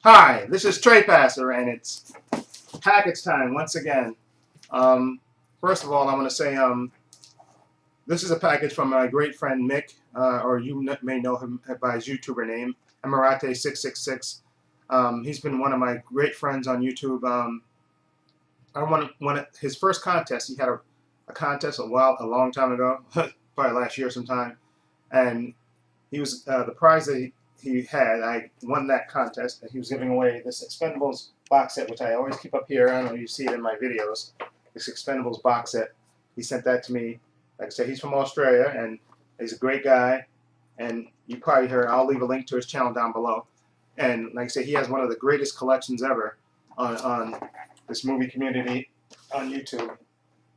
Hi, this is Tray Passer, and it's package time once again. First of all, I want to say this is a package from my great friend Mick, or you may know him by his YouTuber name, Mmaretti666. He's been one of my great friends on YouTube. I won his first contest. He had a contest a long time ago, probably last year sometime, and he was the prize that he had. I won that contest, and he was giving away this Expendables box set, which I always keep up here. I don't know if you see it in my videos. This Expendables box set. He sent that to me. Like I said, he's from Australia, and he's a great guy. And you probably heard. I'll leave a link to his channel down below. And like I said, he has one of the greatest collections ever on this movie community on YouTube.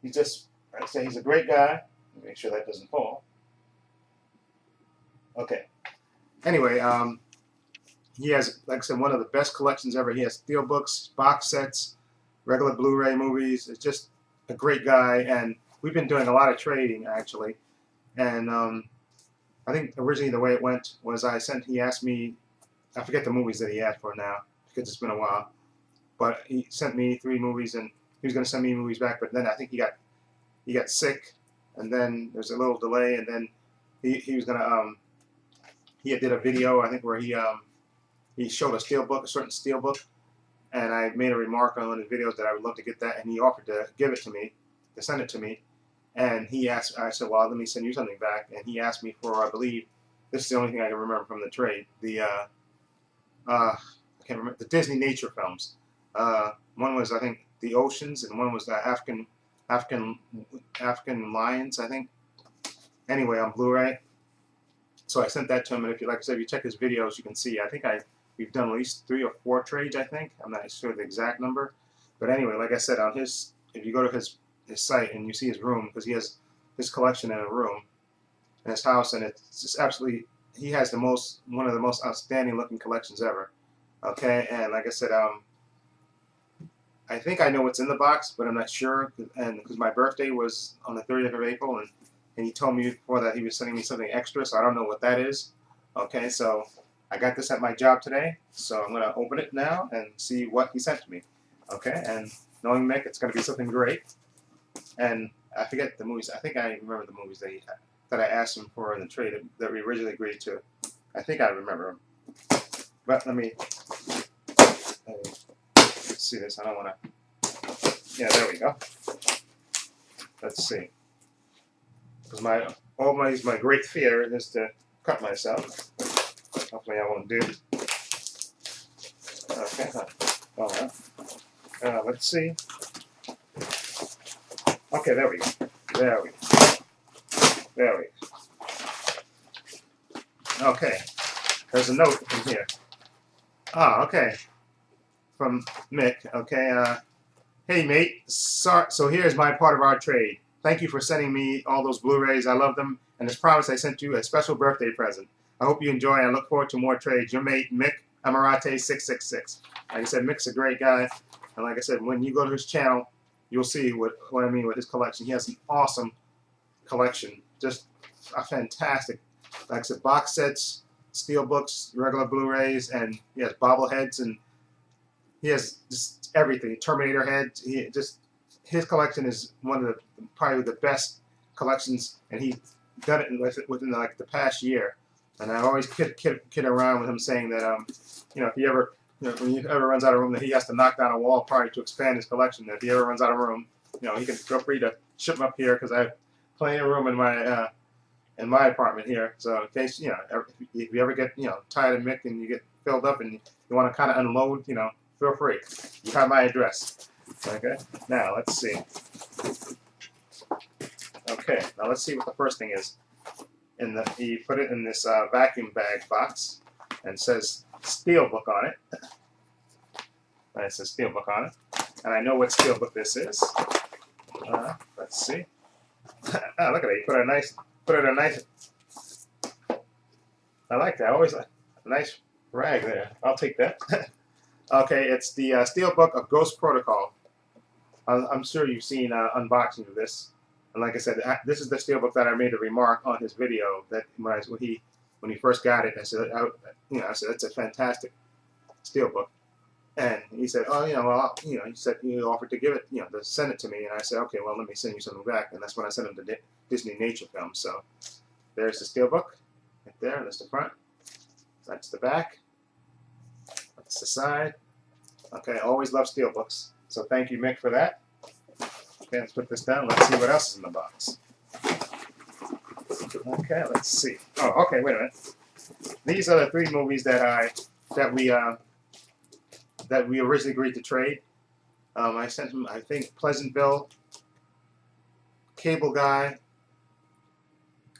He's just, like I say, he's a great guy. Make sure that doesn't fall. Okay. Anyway, he has, like I said, one of the best collections ever. He has steelbooks, box sets, regular Blu-ray movies. It's just a great guy, and we've been doing a lot of trading actually. And I think originally the way it went was he asked me, I forget the movies that he asked for now because it's been a while, but he sent me 3 movies, and he was going to send me movies back. But then I think he got sick, and then there's a little delay, and then he was going to he did a video, I think, where he showed a certain steelbook, and I made a remark on one of the videos that I would love to get that, and he offered to give it to me, to send it to me, and he asked, I said, well, let me send you something back, and he asked me for, I believe, this is the only thing I can remember from the trade, I can't remember, the Disney nature films. One was, I think, The Oceans, and one was the African Lions, I think. Anyway, on Blu-ray. So I sent that to him, and like I said, if you check his videos, you can see. I think we've done at least 3 or 4 trades. I think I'm not sure the exact number, but anyway, like I said, on if you go to his site and you see his room, because he has his collection in a room in his house, and it's just absolutely. He has one of the most outstanding looking collections ever. Okay, and like I said, I think I know what's in the box, but I'm not sure, and because my birthday was on the 30th of April, and he told me before that he was sending me something extra, so I don't know what that is. Okay, so I got this at my job today, so I'm going to open it now and see what he sent to me. Okay, and knowing Mick, it's going to be something great. And I forget the movies. I think I remember the movies that I asked him for in the trade that we originally agreed to. I think I remember them. But let me see this. I don't want to. Yeah, there we go. Let's see. Because always my great fear is to cut myself. Hopefully I won't do. Okay. All right. Let's see. Okay, there we go. There we go. There we go. Okay. There's a note in here. Ah, okay. From Mick. Okay. Hey, mate. So here's my part of our trade. Thank you for sending me all those Blu-rays. I love them. And as promised, I sent you a special birthday present. I hope you enjoy, and I look forward to more trades. Your mate, Mick, Mmaretti666. Like I said, Mick's a great guy. And like I said, when you go to his channel, you'll see what I mean with his collection. He has an awesome collection. Just a fantastic, like I said, box sets, steelbooks, regular Blu-rays, and he has bobbleheads, and he has just everything. Terminator heads. His collection is one of probably the best collections, and he's done it within like the past year. And I always kid around with him, saying that if he ever when he ever runs out of room, that he has to knock down a wall probably to expand his collection. That if he ever runs out of room, he can feel free to ship him up here, because I have plenty of room in my apartment here. So in case if you ever get tired of Mick and you get filled up and you want to kind of unload, feel free. You have my address. Okay, now let's see. Okay, now let's see what the first thing is. He put it in this vacuum bag box, and it says Steelbook on it. And it says Steelbook on it, and I know what Steelbook this is. Let's see. Oh, look at it. He put it a nice. I like that. I always like a nice rag there. I'll take that. Okay, it's the Steelbook of Ghost Protocol. I'm sure you've seen unboxing of this, and like I said, this is the steelbook that I made a remark on his video that when he first got it. I said, I said it's a fantastic steelbook. And he said, oh, well, he said he offered to give it, to send it to me. And I said, okay, well, let me send you something back. And that's when I sent him the Disney Nature film. So there's the steelbook right there. That's the front. That's the back. That's the side. Okay, I always love steelbooks. So thank you, Mick, for that. Okay, let's put this down. Let's see what else is in the box. Okay, let's see. Oh, okay, wait a minute. These are the 3 movies that we originally agreed to trade. I sent him, I think, Pleasantville, Cable Guy,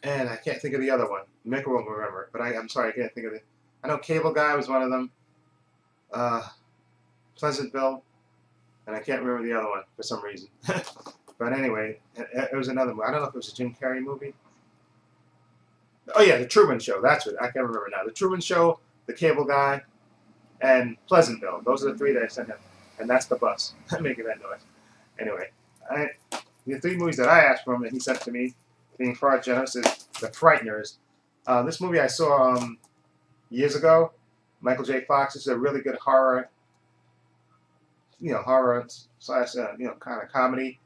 and I can't think of the other one. Mick won't remember, but I'm sorry, I can't think of it. I know Cable Guy was one of them. Pleasantville, and I can't remember the other one for some reason. But anyway, it was another movie. I don't know if it was a Jim Carrey movie. Oh yeah, The Truman Show. That's what I can't remember now. The Truman Show, The Cable Guy, and Pleasantville. Those are the 3 that I sent him, and that's the bus making that noise. Anyway, the 3 movies that I asked for him that he sent to me, being far generous, is The Frighteners. This movie I saw years ago. Michael J. Fox. Is a really good horror, horror slash kind of comedy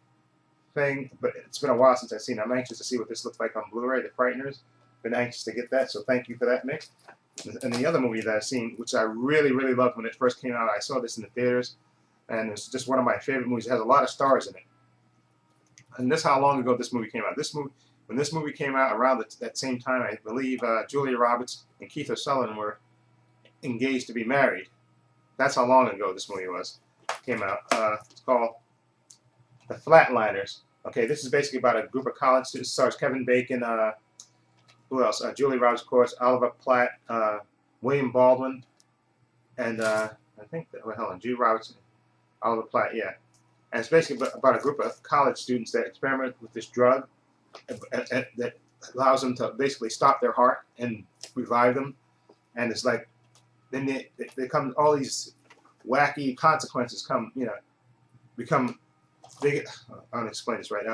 thing. But it's been a while since I've seen it. I'm anxious to see what this looks like on Blu-ray. The Frighteners. Been anxious to get that, so thank you for that, Mick. And the other movie that I've seen, which I really, really loved when it first came out, I saw this in the theaters, and it's just one of my favorite movies. It has a lot of stars in it. And this is how long ago this movie came out. When this movie came out, around that same time, I believe Julia Roberts and Keith Sutherland were engaged to be married. That's how long ago this movie came out. It's called The Flatliners. Okay, this is basically about a group of college students. It stars Kevin Bacon. Who else? Julia Roberts, of course. Oliver Platt, William Baldwin, and I think Julia Roberts, Oliver Platt. Yeah, and it's basically about a group of college students that experiment with this drug that allows them to basically stop their heart and revive them. And it's like then they come all these wacky consequences become big. I don't explain this right.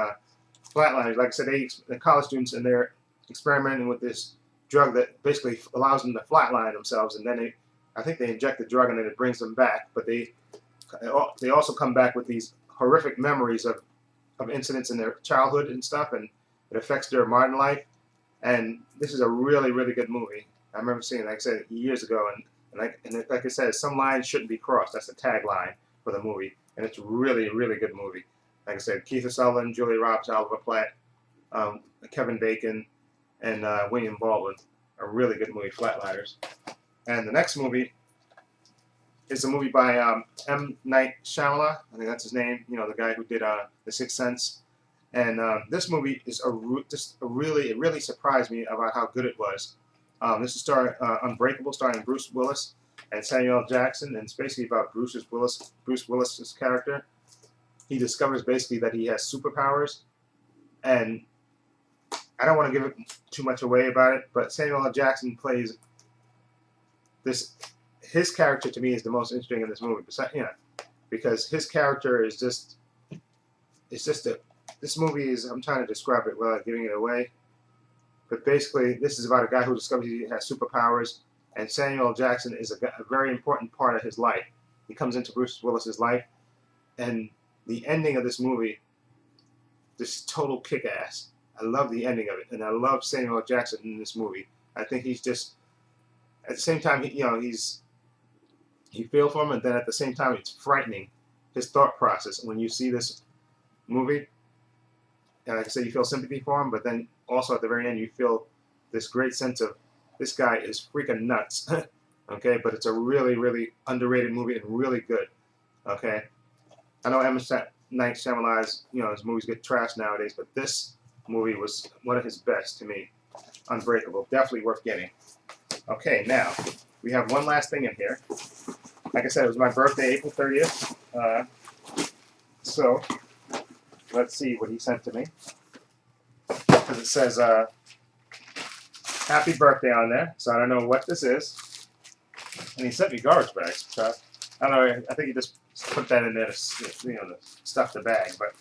Flatliners, like I said, they're college students and they're experimenting with this drug that basically allows them to flatline themselves, and then I think they inject the drug and then it brings them back. But they also come back with these horrific memories of incidents in their childhood and stuff, and it affects their modern life. And this is a really, really good movie. I remember seeing it, like I said, years ago, and like I said, some lines shouldn't be crossed. That's the tagline for the movie, and it's really, really good movie. Like I said, Keith Sutherland, Julia Roberts, Oliver Platt, Kevin Bacon, and William Baldwin. A really good movie, Flatliners. And the next movie is a movie by M. Night Shyamalan. I think that's his name. The guy who did The Sixth Sense. And this movie is it really surprised me about how good it was. This is Unbreakable, starring Bruce Willis and Samuel L. Jackson, and it's basically about Bruce Willis's character. He discovers basically that he has superpowers, and I don't want to give too much away about it, but Samuel L. Jackson plays this. His character to me is the most interesting in this movie, because his character is just. This movie is. I'm trying to describe it without giving it away, but basically, this is about a guy who discovers he has superpowers, and Samuel L. Jackson is a very important part of his life. He comes into Bruce Willis's life, and the ending of this movie, this total kick-ass. I love the ending of it, and I love Samuel L. Jackson in this movie. I think he's just, at the same time, you feel for him, and then at the same time, it's frightening, his thought process. When you see this movie, and like I said, you feel sympathy for him, but then also at the very end, you feel this great sense of, this guy is freaking nuts, okay? But it's a really, really underrated movie and really good, okay? I know M. Night Shyamalan's, his movies get trashed nowadays, but this movie was one of his best to me. Unbreakable. Definitely worth getting. Okay, now, we have one last thing in here. Like I said, it was my birthday, April 30th. So, let's see what he sent to me. Because it says, happy birthday on there. So I don't know what this is. And he sent me garbage bags. So, I don't know, I think he just put that in there to, to stuff the bag. But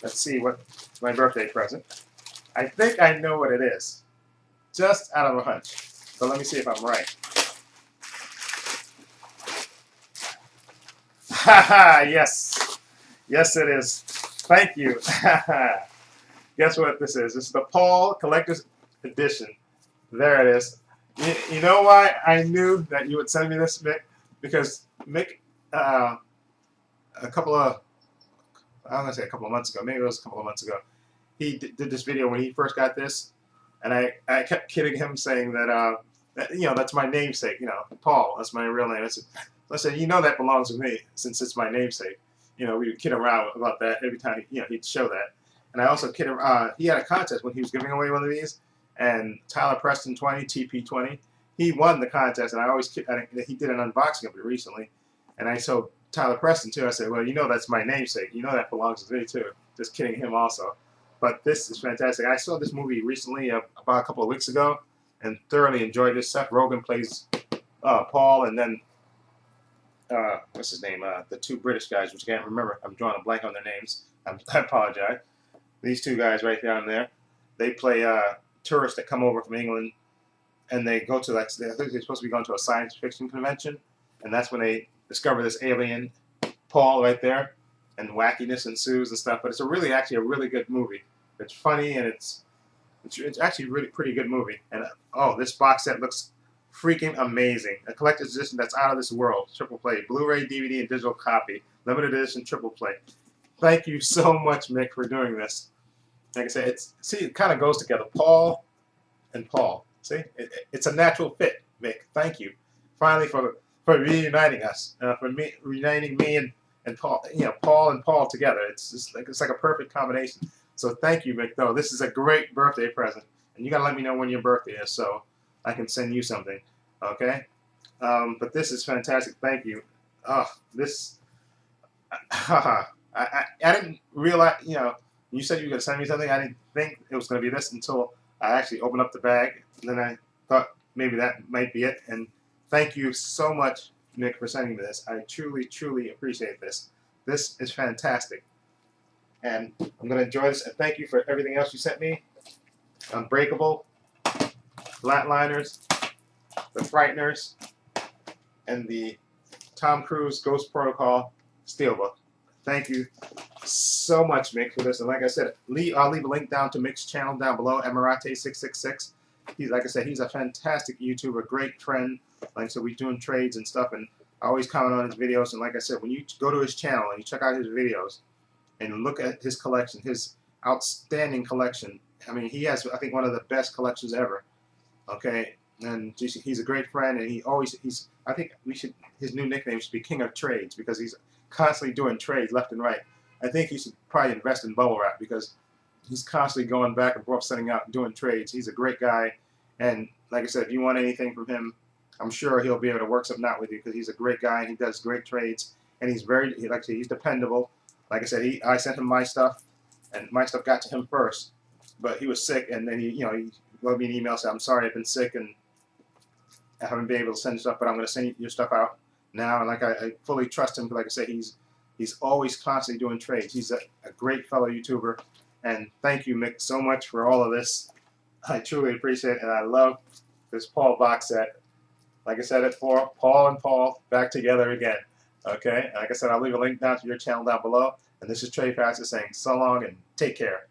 let's see what my birthday present. I think I know what it is, just out of a hunch. So let me see if I'm right. Yes. Yes, it is. Thank you. Guess what this is? This is the Paul Collector's Edition. There it is. You know why I knew that you would send me this, Mick? Because Mick, a couple of, I'm going to say a couple of months ago, maybe it was a couple of months ago, he did this video when he first got this, and I kept kidding him saying that, that's my namesake, Paul, that's my real name. I said, that belongs to me since it's my namesake. We would kid around about that every time, he'd show that. And I also kid around, he had a contest when he was giving away one of these, and Tyler Preston 20, TP20, he won the contest, and I always kid, he did an unboxing of it recently, and I told Tyler Preston too, I said, well, that's my namesake, that belongs to me too. Just kidding him also. But this is fantastic. I saw this movie recently, about a couple of weeks ago, and thoroughly enjoyed this. Seth Rogen plays Paul, and then what's his name? The two British guys, which I can't remember. I'm drawing a blank on their names. I apologize. These two guys right down there, they play tourists that come over from England, and they go to, I think they're supposed to be going to a science fiction convention, and that's when they discover this alien, Paul, right there, and wackiness ensues and stuff. But it's actually a really good movie. It's funny, and it's actually a really pretty good movie. And oh, this box set looks freaking amazing. A collector's edition that's out of this world. Triple play, Blu-ray, DVD, and digital copy. Limited edition triple play. Thank you so much, Mick, for doing this. Like I said, it kind of goes together. Paul and Paul. See, it's a natural fit, Mick. Thank you, finally, for reuniting us, reuniting me and Paul. Paul and Paul together. It's like a perfect combination. So thank you, Mick. Though this is a great birthday present, and you gotta let me know when your birthday is so I can send you something. Okay? But this is fantastic. Thank you. Oh, this. I didn't realize. You said you were gonna send me something. I didn't think it was gonna be this until I actually opened up the bag. And then I thought maybe that might be it. And thank you so much, Nick, for sending me this. I truly, truly appreciate this. This is fantastic. And I'm going to enjoy this. And thank you for everything else you sent me. Unbreakable, Flatliners, The Frighteners, and the Tom Cruise Ghost Protocol Steelbook. Thank you so much, Mick, for this. And like I said, I'll leave a link down to Mick's channel down below, Mmaretti666. Like I said, he's a fantastic YouTuber, great friend. Like I said, we're doing trades and stuff, and I always comment on his videos. And like I said, when you go to his channel and you check out his videos and look at his collection, his outstanding collection, I mean, he has, I think, one of the best collections ever. Okay, and he's a great friend, and I think his new nickname should be King of Trades, because he's constantly doing trades left and right. I think he should probably invest in bubble wrap, because he's constantly going back and forth, sending out and doing trades. He's a great guy, and like I said, if you want anything from him, I'm sure he'll be able to work something out with you, because he's a great guy and he does great trades, and he's like I said, he's dependable. Like I said, I sent him my stuff, and my stuff got to him first, but he was sick, and then he wrote me an email saying, "I'm sorry, I've been sick and I haven't been able to send stuff, but I'm going to send your stuff out now." And like I fully trust him, because like I said, he's always constantly doing trades. He's a great fellow YouTuber. And thank you, Mick, so much for all of this. I truly appreciate it, and I love this Paul box set. Like I said, it's for Paul and Paul back together again. Okay? Like I said, I'll leave a link down to your channel down below. And this is Trey Pastor saying so long and take care.